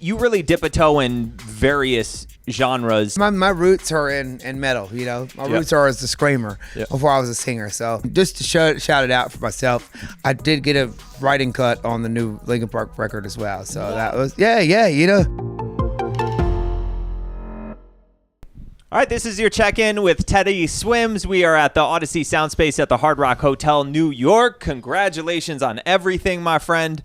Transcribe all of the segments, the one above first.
you really dip a toe in various genres. My roots are in metal, you know. My roots are as a screamer before I was a singer. So just to shout it out for myself, I did get a writing cut on the new Linkin Park record as well. So that was, you know. All right, this is your check-in with Teddy Swims. We are at the Audacy Soundspace at the Hard Rock Hotel, New York. Congratulations on everything, my friend.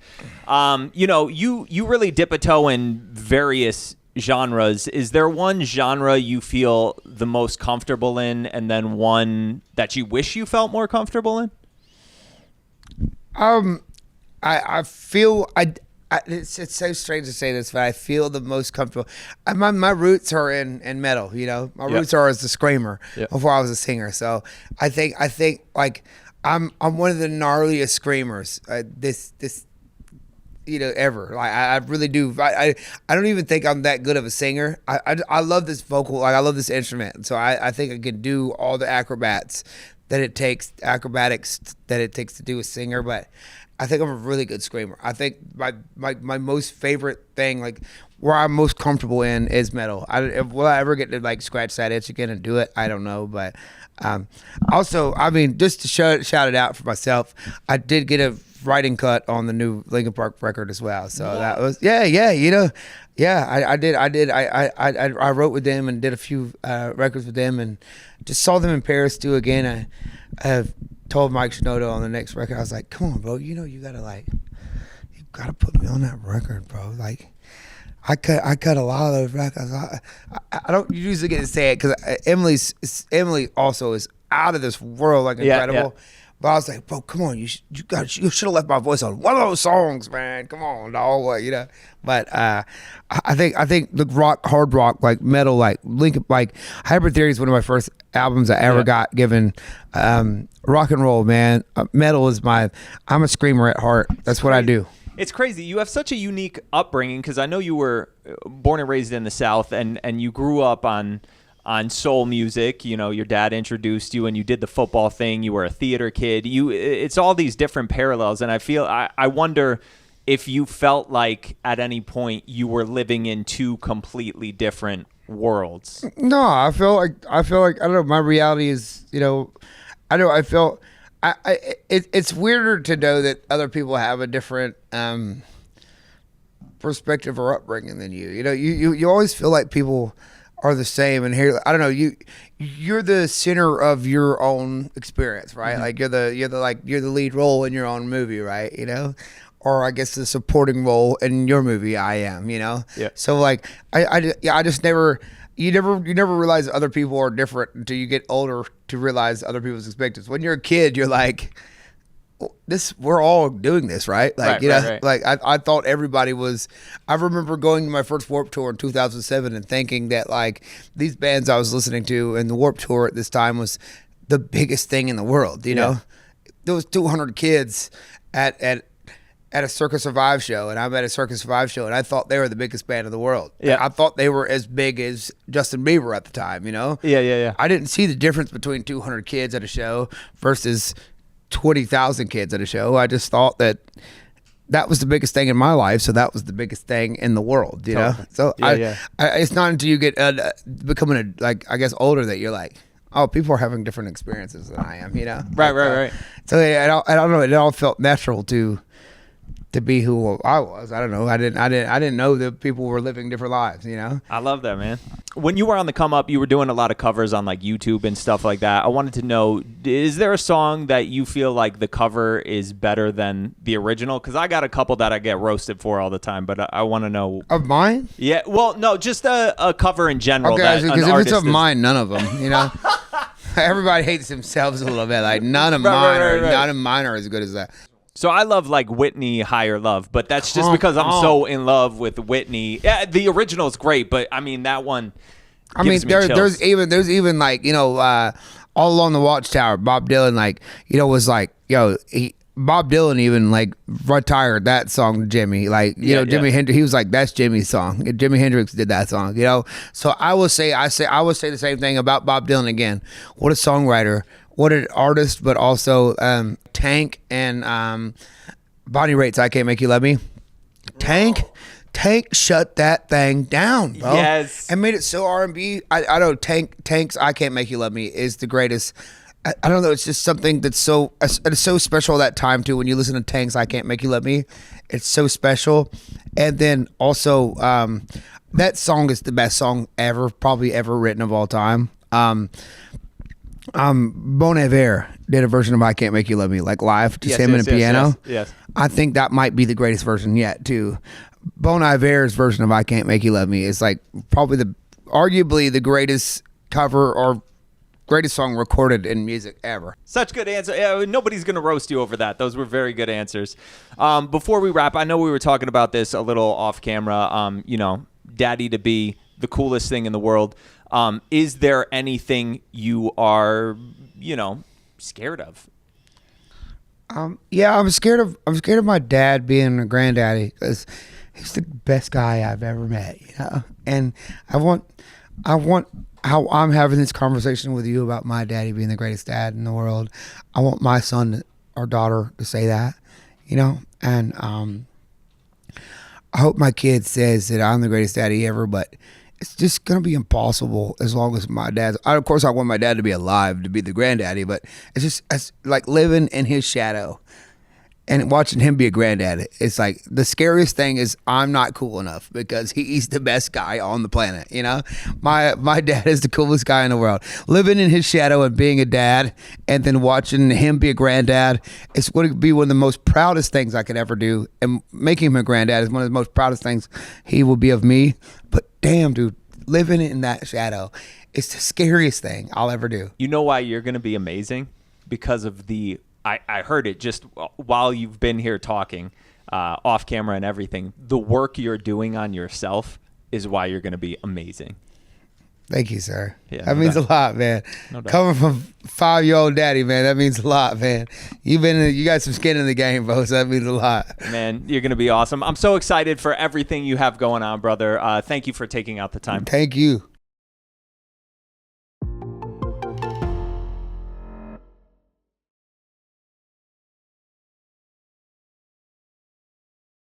You know, you really dip a toe in various genres. Is there one genre you feel the most comfortable in, and then one that you wish you felt more comfortable in? I feel it's so strange to say this, but I feel the most comfortable. My roots are in metal, you know. My roots are as a screamer before I was a singer. So I think like I'm one of the gnarliest screamers this you know ever. Like I really do. I don't even think I'm that good of a singer. I love this vocal. Like I love this instrument. So I think I could do all the acrobatics that it takes to do a singer, but I think I'm a really good screamer. I think my most favorite thing, like where I'm most comfortable in, is metal. Will I ever get to like scratch that itch again and do it? I don't know, but also, I mean, just to shout it out for myself, I did get a writing cut on the new Linkin Park record as well. So that was you know, I did. I wrote with them and did a few records with them, and just saw them in Paris too again. I told Mike Shinoda on the next record, I was like, come on, bro, you know you gotta put me on that record, bro. Like I cut a lot of those records. I don't usually get to say it because Emily also is out of this world, like incredible. Yeah. But I was like, bro, come on, you should have left my voice on one of those songs, man. Come on, dog, you know. But I think the hard rock, like metal, like Linkin, like Hybrid Theory is one of my first albums I ever got given. Rock and roll, man. Metal is I'm a screamer at heart. That's what I do. It's crazy. You have such a unique upbringing because I know you were born and raised in the South, and you grew up on soul music. You know, your dad introduced you and you did the football thing. You were a theater kid. It's all these different parallels. And I wonder if you felt like at any point you were living in two completely different worlds. No, I feel like, I don't know. My reality is, you know, it's weirder to know that other people have a different, perspective or upbringing than you. You know, you always feel like people are the same, and here, I don't know, you're the center of your own experience, right? Mm-hmm. Like you're the lead role in your own movie, right? You know, or I guess the supporting role in your movie. I am, you know. Yeah. So like I just never. You never realize other people are different until you get older to realize other people's perspectives. When you're a kid, you're like, we're all doing this, right? Like, right. Like I thought everybody was. I remember going to my first Warped Tour in 2007 and thinking that like these bands I was listening to and the Warped Tour at this time was the biggest thing in the world. You know, there was 200 kids at a Circus Survive show, and I'm at a Circus Survive show, and I thought they were the biggest band in the world. Yeah, I thought they were as big as Justin Bieber at the time. You know. Yeah. I didn't see the difference between 200 kids at a show versus 20,000 kids at a show. I just thought that was the biggest thing in my life, so that was the biggest thing in the world, you know? So it's not until you get becoming I guess older that you're like, oh, people are having different experiences than I am, you know? Right. So I don't know, it all felt natural to be who I was. I don't know. I didn't know that people were living different lives, you know? I love that, man. When you were on the come up, you were doing a lot of covers on like YouTube and stuff like that. I wanted to know, is there a song that you feel like the cover is better than the original? Because I got a couple that I get roasted for all the time, but I want to know. Of mine? Yeah. Well, no, just a cover in general. Okay, because if it's of mine, none of them, you know? Everybody hates themselves a little bit. Like none of mine are as good as that. So I love like Whitney Higher Love, but that's just because I'm so in love with Whitney. Yeah, the original is great, but I mean that one. I mean, there's even like, you know, All Along the Watchtower. Bob Dylan, like, you know, was like, Bob Dylan even like retired that song to Jimmy. Like, you know, Jimi Hendrix, he was like, that's Jimmy's song. Jimi Hendrix did that song, you know. So I would say the same thing about Bob Dylan again. What a songwriter. What an artist, but also Tank and Bonnie Raitt's I Can't Make You Love Me. Tank Tank shut that thing down, bro. Yes. And made it so R&B. I know Tank's I Can't Make You Love Me is the greatest. I don't know. It's just something that's it's so special that time too. When you listen to Tank's I Can't Make You Love Me, it's so special. And then also, that song is the best song ever, probably ever written of all time. Bon Iver did a version of I Can't Make You Love Me, like live, just him and a piano. Yes. I think that might be the greatest version yet too. Bon Iver's version of I Can't Make You Love Me is like probably arguably the greatest cover or greatest song recorded in music ever. Such good answer. Nobody's going to roast you over that. Those were very good answers. Before we wrap, I know we were talking about this a little off camera. Daddy to be the coolest thing in the world. Is there anything you are, scared of? Yeah, I'm scared of my dad being a granddaddy because he's the best guy I've ever met, And I want how I'm having this conversation with you about my daddy being the greatest dad in the world. I want my son or daughter to say that, and I hope my kid says that I'm the greatest daddy ever, but it's just going to be impossible as long as my dad's. Of course, I want my dad to be alive to be the granddaddy, but it's like living in his shadow and watching him be a granddad. It's like the scariest thing is I'm not cool enough because he's the best guy on the planet. My dad is the coolest guy in the world. Living in his shadow and being a dad and then watching him be a granddad, it's going to be one of the most proudest things I could ever do. And making him a granddad is one of the most proudest things he will be of me. But damn, dude, living in that shadow is the scariest thing I'll ever do. You know why you're going to be amazing? Because of I heard it just while you've been here talking off camera and everything. The work you're doing on yourself is why you're going to be amazing. Thank you, sir. Yeah, that means a lot, man. No doubt. Coming from 5-year-old daddy, man, that means a lot, man. You got some skin in the game, bro, so that means a lot. Man, you're going to be awesome. I'm so excited for everything you have going on, brother. Thank you for taking out the time. Thank you.